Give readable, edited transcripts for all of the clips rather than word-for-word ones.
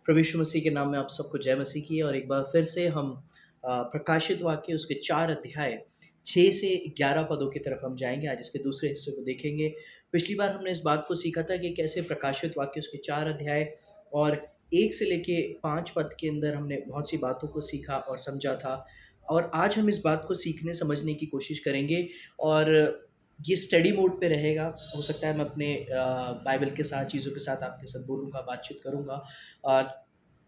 प्रभु यीशु मसीह के नाम में आप सबको जय मसीह की। और एक बार फिर से हम प्रकाशित वाक्य उसके 4 अध्याय 6 से 11 पदों की तरफ हम जाएँगे। आज इसके दूसरे हिस्से को देखेंगे। पिछली बार हमने इस बात को सीखा था कि कैसे प्रकाशित वाक्य उसके 4 अध्याय और 1 से लेके 5 पद के अंदर हमने बहुत सी बातों को सीखा और समझा था। और आज हम इस बात को सीखने समझने की कोशिश करेंगे और ये स्टडी मोड पे रहेगा। हो सकता है मैं अपने बाइबल के साथ चीज़ों के साथ आपके साथ बोलूँगा, बातचीत करूँगा। अ,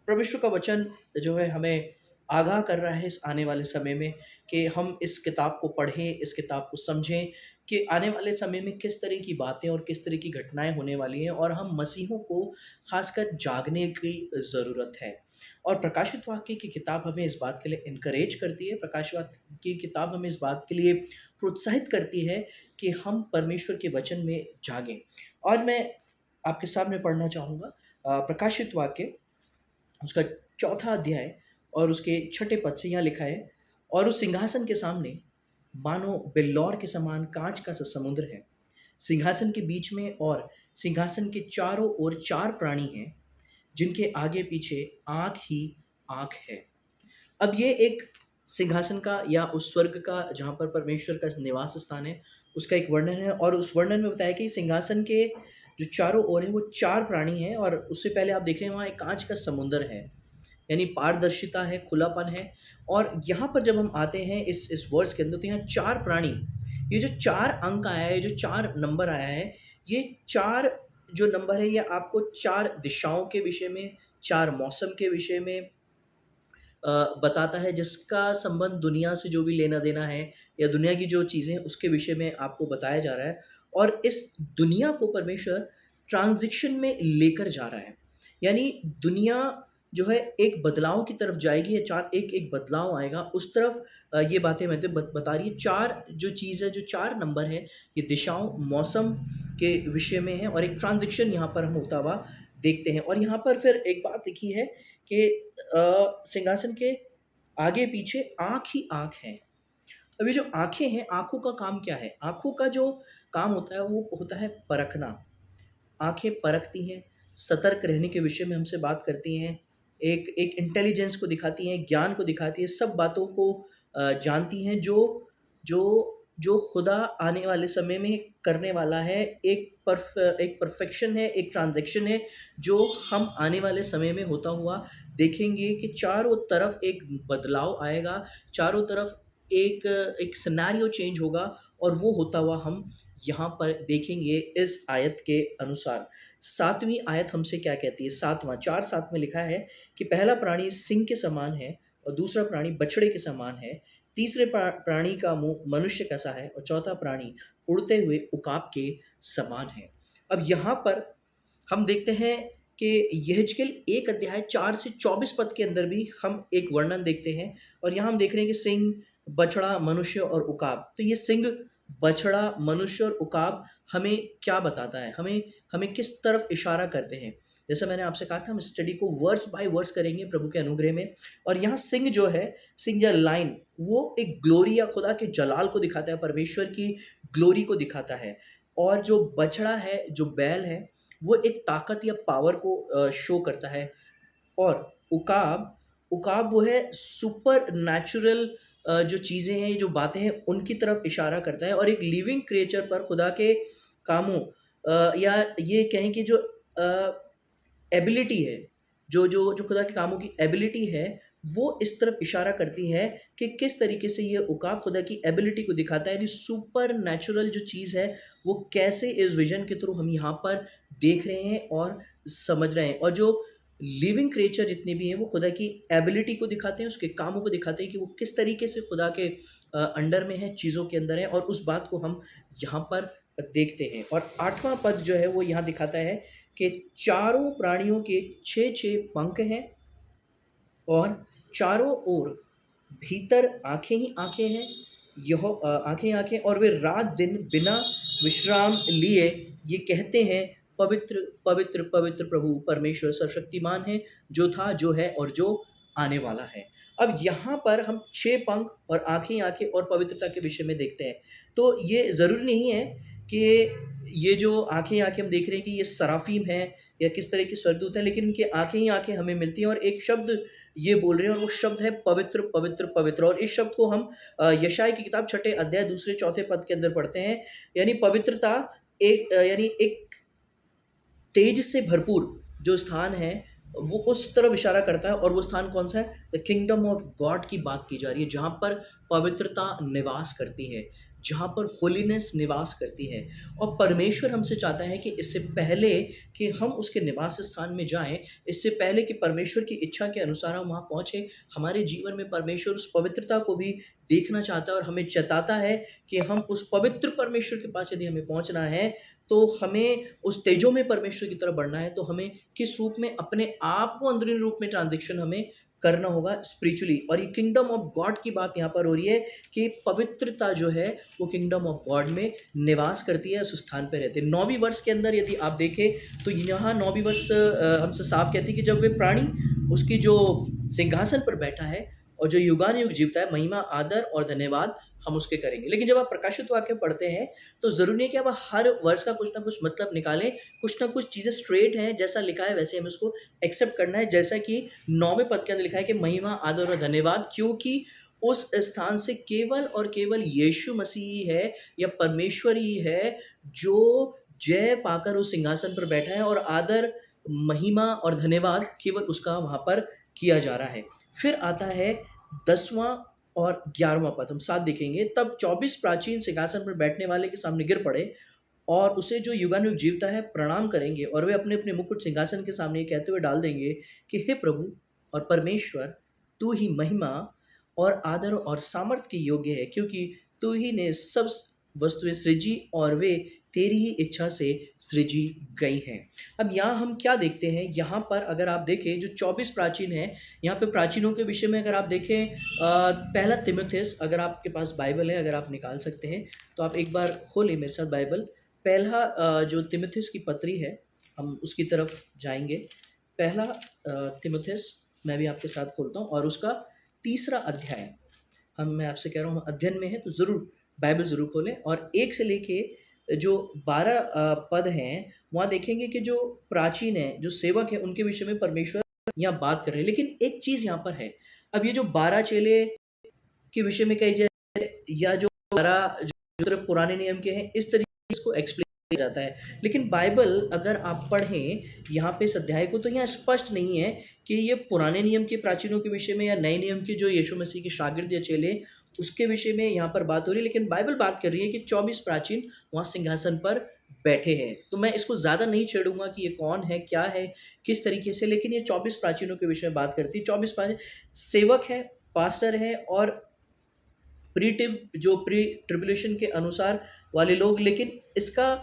परमेश्वर का वचन जो है हमें आगाह कर रहा है इस आने वाले समय में कि हम इस किताब को पढ़ें, इस किताब को समझें कि आने वाले समय में किस तरह की बातें और किस तरह की घटनाएँ होने वाली हैं और हम मसीहों को ख़ासकर जागने की ज़रूरत है। और प्रकाशित वाक्य की किताब हमें इस बात के लिए एनकरेज करती है, प्रकाशित वाक्य की किताब हमें इस बात के लिए प्रोत्साहित करती है कि हम परमेश्वर के वचन में जागें। और मैं आपके सामने पढ़ना चाहूँगा प्रकाशित वाक्य उसका चौथा अध्याय और उसके छठे पद से यहाँ लिखा है, और उस सिंहासन के सामने मानो बिल्लौर के समान कांच का सा समुद्र है। सिंहासन के बीच में और सिंहासन के चारों ओर 4 प्राणी हैं, जिनके आगे पीछे आँख ही आँख है। अब ये एक सिंहासन का या उस स्वर्ग का जहाँ पर परमेश्वर का निवास स्थान है, उसका एक वर्णन है। और उस वर्णन में बताया कि सिंहासन के जो चारों ओर हैं वो 4 प्राणी हैं, और उससे पहले आप देख रहे हैं वहाँ एक काँच का समुंदर है, यानी पारदर्शिता है, खुलापन है। और यहाँ पर जब हम आते हैं इस वर्ड्स के अंदर, तो यहाँ 4 प्राणी, ये जो 4 अंक आया है, जो 4 नंबर आया है, ये 4 जो नंबर है ये आपको 4 दिशाओं के विषय में, 4 मौसम के विषय में बताता है, जिसका संबंध दुनिया से जो भी लेना-देना है या दुनिया की जो चीज़ें हैं उसके विषय में आपको बताया जा रहा है। और इस दुनिया को परमेश्वर ट्रांज़िशन में लेकर जा रहा है। यानी दुनिया जो है एक बदलाव की तरफ जाएगी, या 4 एक बदलाव आएगा उस तरफ। ये बातें मतलब बता रही है। 4 जो चीज़ है, जो 4 नंबर है, ये दिशाओं, मौसम के विषय में है और एक ट्रांज़िशन यहाँ पर हम होता हुआ देखते हैं। और यहाँ पर फिर एक बात लिखी है कि सिंहासन के आगे पीछे आँख ही आँख है। अब ये जो आँखें हैं, आँखों का काम क्या है? आँखों का जो काम होता है वो होता है परखना। आँखें परखती हैं, सतर्क रहने के विषय में हमसे बात करती हैं, एक एक इंटेलिजेंस को दिखाती हैं, ज्ञान को दिखाती हैं, सब बातों को जानती हैं जो जो जो खुदा आने वाले समय में करने वाला है। एक परफेक्शन है, एक ट्रांज़ैक्शन है, जो हम आने वाले समय में होता हुआ देखेंगे कि चारों तरफ एक बदलाव आएगा, चारों तरफ एक एक सिनेरियो चेंज होगा, और वो होता हुआ हम यहाँ पर देखेंगे इस आयत के अनुसार। 7वीं आयत हमसे क्या कहती है? 7वाँ 4:7 में लिखा है कि पहला प्राणी सिंह के समान है और दूसरा प्राणी बछड़े के समान है, तीसरे प्राणी का मुँह मनुष्य का सा है और चौथा प्राणी उड़ते हुए उकाब के समान है। अब यहाँ पर हम देखते हैं कि यहेजकेल 1 अध्याय 4 से 24 पद के अंदर भी हम एक वर्णन देखते हैं, और यहाँ हम देख रहे हैं कि सिंह, बछड़ा, मनुष्य और उकाब। तो ये सिंह, बछड़ा, मनुष्य और उकाब हमें क्या बताता है? हमें हमें किस तरफ इशारा करते हैं? जैसा मैंने आपसे कहा था, हम स्टडी को वर्स बाय वर्स करेंगे प्रभु के अनुग्रह में। और यहाँ सिंह जो है, सिंह या लायन, वो एक ग्लोरी या खुदा के जलाल को दिखाता है, परमेश्वर की ग्लोरी को दिखाता है। और जो बछड़ा है, जो बैल है, वो एक ताकत या पावर को शो करता है। और उकाब, उकाब वो है सुपर नेचुरल जो चीज़ें हैं, जो बातें हैं, उनकी तरफ इशारा करता है। और एक लिविंग क्रिएचर पर खुदा के कामों या ये कहें कि जो एबिलिटी है, जो खुदा के कामों की एबिलिटी है, वो इस तरफ इशारा करती है कि किस तरीके से ये उकाब खुदा की एबिलिटी को दिखाता है। यानी सुपर नेचुरल जो चीज़ है, वो कैसे इस विज़न के थ्रू हम यहाँ पर देख रहे हैं और समझ रहे हैं। और जो लिविंग क्रिएचर जितने भी हैं, वो खुदा की एबिलिटी को दिखाते हैं, उसके कामों को दिखाते हैं कि वो किस तरीके से खुदा के अंडर में है, चीज़ों के अंदर है, और उस बात को हम यहाँ पर देखते हैं। और 8वां पद जो है वो यहाँ दिखाता है कि चारों प्राणियों के 6-6 पंख हैं, और चारों ओर भीतर आँखें ही आँखें हैं। आँखें ही आँखें, और वे रात-दिन बिना विश्राम लिए ये कहते हैं, पवित्र, पवित्र, पवित्र प्रभु परमेश्वर सर्वशक्तिमान है, जो था, जो है और जो आने वाला है। अब यहाँ पर हम 6 पंख और आँखें ही आँखें और पवित्रता के विषय में देखते हैं। तो ये ज़रूरी नहीं है कि ये जो आँखें हम देख रहे हैं कि ये सराफ़ीम हैं या किस तरह के स्वर्गदूत हैं, लेकिन इनकी आँखें ही आँखें हमें मिलती हैं और एक शब्द ये बोल रहे हैं और वो शब्द है पवित्र, पवित्र, पवित्र। और इस शब्द को हम यशायाह की किताब 6 अध्याय 2-4 पद के अंदर पढ़ते हैं। यानी पवित्रता यानी एक तेज से भरपूर जो स्थान है, वो उस तरफ इशारा करता है और वो स्थान कौन-सा है? द किंगडम ऑफ गॉड की बात की जा रही है, जहाँ पर पवित्रता निवास करती है, जहाँ पर होलीनेस निवास करती है। और परमेश्वर हमसे चाहता है कि इससे पहले कि हम उसके निवास स्थान में जाएँ, इससे पहले कि परमेश्वर की इच्छा के अनुसार हम वहाँ पहुँचे, हमारे जीवन में परमेश्वर उस पवित्रता को भी देखना चाहता है और हमें जताता है कि हम उस पवित्र परमेश्वर के पास यदि हमें पहुँचना है, तो हमें उस तेजों में परमेश्वर की तरफ बढ़ना है, तो हमें किस रूप में अपने आप को अंदरूनी रूप में ट्रांज़िशन हमें करना होगा स्पिरिचुअली। और ये किंगडम ऑफ गॉड की बात यहाँ पर हो रही है कि पवित्रता जो है वो किंगडम ऑफ गॉड में निवास करती है, उस स्थान पे रहते हैं। 9वीं वर्ष के अंदर यदि आप देखें तो यहाँ 9वीं वर्ष हमसे साफ कहती है कि जब वे प्राणी उसकी जो सिंहासन पर बैठा है और जो युगानुयुग जीवता है, महिमा, आदर और धन्यवाद हम उसके करेंगे। लेकिन जब आप प्रकाशित वाक्य पढ़ते हैं तो ज़रूरी नहीं है कि आप हर वर्ष का कुछ ना कुछ मतलब निकालें, कुछ ना कुछ चीज़ें स्ट्रेट हैं, जैसा लिखा है वैसे हमें उसको एक्सेप्ट करना है। जैसा कि 9वें पद के अंदर लिखा है कि महिमा, आदर और धन्यवाद, क्योंकि उस स्थान से केवल और केवल यीशु मसीह ही है या परमेश्वर ही है जो जय पाकर उस सिंहासन पर बैठा है और आदर, महिमा और धन्यवाद केवल उसका वहाँ पर किया जा रहा है। फिर आता है 10वां और 11वां पद, हम साथ देखेंगे। तब 24 प्राचीन सिंहासन पर बैठने वाले के सामने गिर पड़े और उसे जो युगानुयुग जीवता है प्रणाम करेंगे और वे अपने-अपने मुकुट सिंहासन के सामने ये कहते हुए डाल देंगे कि हे प्रभु और परमेश्वर, तू ही महिमा और आदर और सामर्थ के योग्य है, क्योंकि तू ही ने सब वस्तुएँ सृजी और वे तेरी ही इच्छा से सृजी गई हैं। अब यहाँ हम क्या देखते हैं, यहाँ पर अगर आप देखें जो 24 प्राचीन हैं, यहाँ पे प्राचीनों के विषय में अगर आप देखें पहला तीमुथियुस, अगर आपके पास बाइबल है, अगर आप निकाल सकते हैं, तो आप एक बार खोलें मेरे साथ बाइबल। पहला जो तीमुथियुस की पत्री है, हम उसकी तरफ जाएँगे। पहला तीमुथियुस मैं भी आपके साथ खोलता हूँ और उसका तीसरा अध्याय, मैं आपसे कह रहा हूँ हम अध्ययन में हैं तो ज़रूर बाइबल ज़रूर खोलें और 1 से लेके जो 12 पद हैं, वहाँ देखेंगे कि जो प्राचीन हैं, जो सेवक हैं, उनके विषय में परमेश्वर यहाँ बात कर रहे हैं। लेकिन एक चीज़ यहाँ पर है, अब ये जो 12 चेले के विषय में कही जाए या जो 12 जो तरफ पुराने नियम के हैं, इस तरीके से इसको एक्सप्लेन किया जाता है। लेकिन बाइबल अगर आप पढ़ें यहाँ पे इस अध्याय को, तो यहाँ स्पष्ट नहीं है कि ये पुराने नियम के प्राचीनों के विषय में या नए नियम के जो यीशु मसीह के शागिर्द या चेले, उसके विषय में यहाँ पर बात हो रही है। लेकिन बाइबल बात कर रही है कि 24 प्राचीन वहाँ सिंहासन पर बैठे हैं। तो मैं इसको ज़्यादा नहीं छेड़ूँगा कि ये कौन है, क्या है, किस तरीके से, लेकिन ये 24 प्राचीनों के विषय में बात करती है। 24 प्राचीन सेवक हैं, पास्टर हैं और प्री ट्रिब्यूलेशन के अनुसार वाले लोग। लेकिन इसका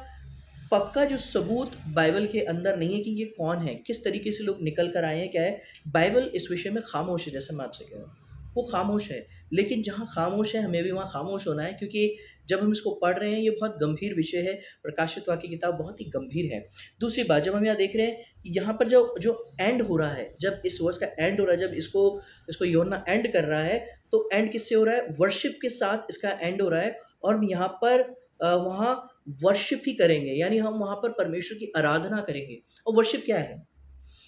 पक्का जो सबूत बाइबल के अंदर नहीं है कि ये कौन है, किस तरीके से लोग निकल कर आए हैं, क्या है। बाइबल इस विषय में खामोश है, जैसे मैं आपसे कह रहा हूँ, वो खामोश है। लेकिन जहाँ खामोश है, हमें भी वहाँ खामोश होना है, क्योंकि जब हम इसको पढ़ रहे हैं, ये बहुत गंभीर विषय है। प्रकाशित वाक्य की किताब बहुत ही गंभीर है। दूसरी बात, जब हम यहाँ देख रहे हैं, यहाँ पर जो जो एंड हो रहा है, जब इस वर्ष का एंड हो रहा है, जब इसको इसको यूहन्ना एंड कर रहा है, तो एंड किससे हो रहा है? वर्शिप के साथ इसका एंड हो रहा है। और हम यहाँ पर वहाँ वर्शिप ही करेंगे, यानी हम वहाँ पर परमेश्वर की आराधना करेंगे। और वर्शिप क्या है?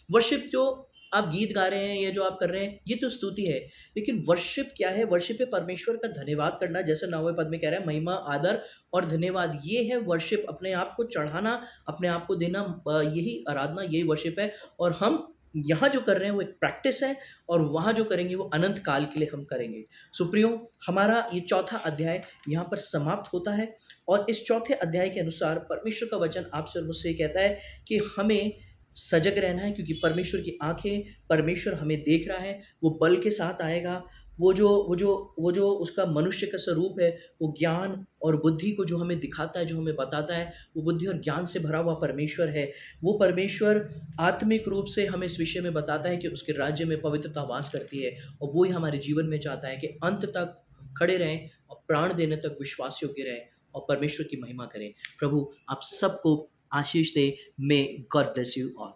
वर्शिप जो आप गीत गा रहे हैं या जो आप कर रहे हैं, ये तो स्तुति है। लेकिन वर्शिप क्या है? वर्शिप है परमेश्वर का धन्यवाद करना, जैसे 9वें पद में कह रहा है, महिमा, आदर और धन्यवाद, ये है वर्शिप। अपने आप को चढ़ाना, अपने आप को देना, यही आराधना, यही वर्शिप है। और हम यहाँ जो कर रहे हैं वो एक प्रैक्टिस है और वहाँ जो करेंगे वो अनंत काल के लिए हम करेंगे। सुप्रियो, हमारा ये चौथा अध्याय यहाँ पर समाप्त होता है और इस चौथे अध्याय के अनुसार परमेश्वर का वचन आपसे और मुझसे ये कहता है कि हमें सजग रहना है, क्योंकि परमेश्वर की आँखें, परमेश्वर हमें देख रहा है। वो बल के साथ आएगा। वो जो उसका मनुष्य का स्वरूप है, वो ज्ञान और बुद्धि को जो हमें दिखाता है, जो हमें बताता है, वो बुद्धि और ज्ञान से भरा हुआ परमेश्वर है। वो परमेश्वर आत्मिक रूप से हमें इस विषय में बताता है कि उसके राज्य में पवित्रता वास करती है और वो ही हमारे जीवन में चाहता है कि अंत तक खड़े रहें और प्राण देने तक विश्वास योग्य रहें और परमेश्वर की महिमा करें। प्रभु आप सबको आशीष दे। May God bless you all.